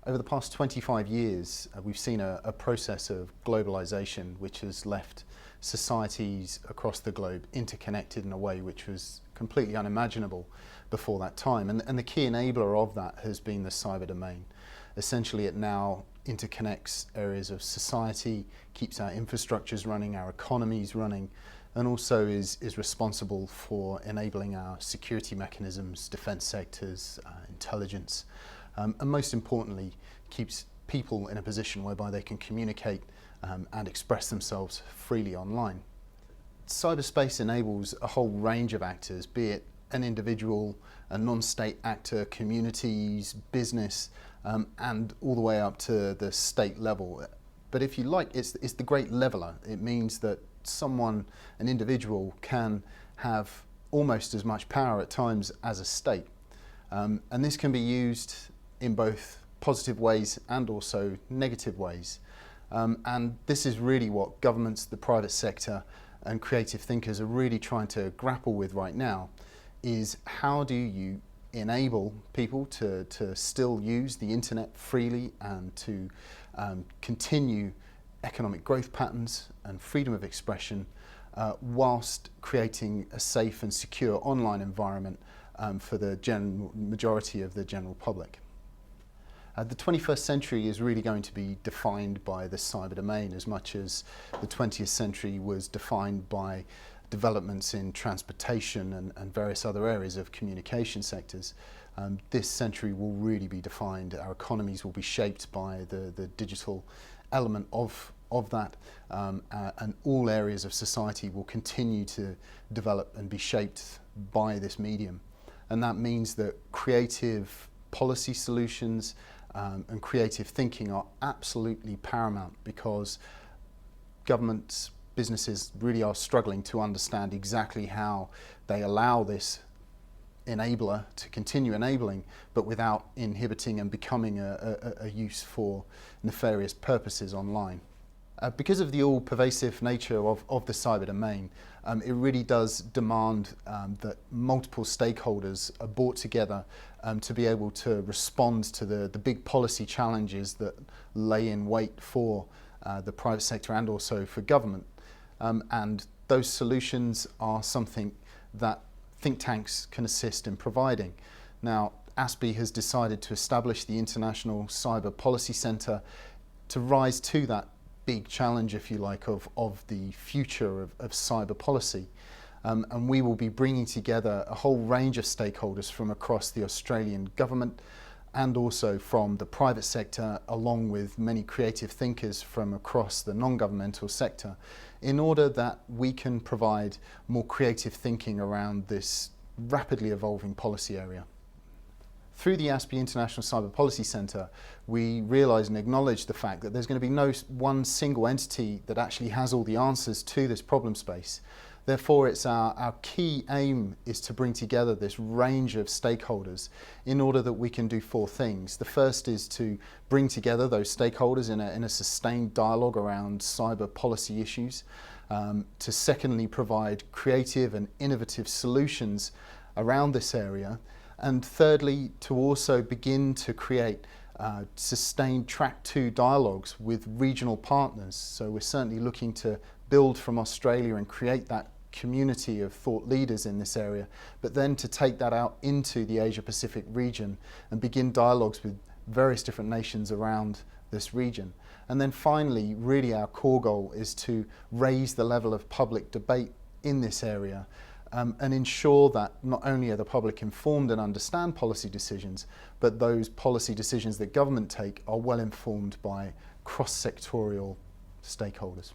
Over the past 25 years, we've seen a process of globalization which has left societies across the globe interconnected in a way which was completely unimaginable before that time. And the key enabler of that has been the cyber domain. Essentially, it now interconnects areas of society, keeps our infrastructures running, our economies running, and also is responsible for enabling our security mechanisms, defense sectors, intelligence, and most importantly, keeps people in a position whereby they can communicate and express themselves freely online. Cyberspace enables a whole range of actors, be it an individual, a non-state actor, communities, business, and all the way up to the state level. But if you like, it's the great leveler. It means that someone, an individual, can have almost as much power at times as a state. And this can be used in both positive ways and also negative ways. And this is really what governments, the private sector, and creative thinkers are really trying to grapple with right now, is how do you enable people to still use the internet freely and to continue economic growth patterns and freedom of expression whilst creating a safe and secure online environment for the majority of the general public. The 21st century is really going to be defined by the cyber domain as much as the 20th century was defined by developments in transportation and various other areas of communication sectors. This century will really be defined. Our economies will be shaped by the digital element of that, and all areas of society will continue to develop and be shaped by this medium. And that means that creative policy solutions and creative thinking are absolutely paramount, because governments, businesses really are struggling to understand exactly how they allow this enabler to continue enabling, but without inhibiting and becoming a use for nefarious purposes online. Because of the all-pervasive nature of the cyber domain, it really does demand that multiple stakeholders are brought together to be able to respond to the big policy challenges that lay in wait for the private sector and also for government. And those solutions are something that think tanks can assist in providing. Now, ASPI has decided to establish the International Cyber Policy Centre to rise to that big challenge, if you like, of the future of cyber policy. And we will be bringing together a whole range of stakeholders from across the Australian government and also from the private sector, along with many creative thinkers from across the non-governmental sector, in order that we can provide more creative thinking around this rapidly evolving policy area. Through the ASPI International Cyber Policy Centre, we realise and acknowledge the fact that there's going to be no one single entity that actually has all the answers to this problem space. Therefore, it's our key aim is to bring together this range of stakeholders in order that we can do four things. The first is to bring together those stakeholders in a sustained dialogue around cyber policy issues. To secondly, provide creative and innovative solutions around this area. And thirdly, to also begin to create sustained track 2 dialogues with regional partners. So we're certainly looking to build from Australia and create that community of thought leaders in this area, but then to take that out into the Asia Pacific region and begin dialogues with various different nations around this region. And then finally, really our core goal is to raise the level of public debate in this area and ensure that not only are the public informed and understand policy decisions, but those policy decisions that government take are well informed by cross-sectorial stakeholders.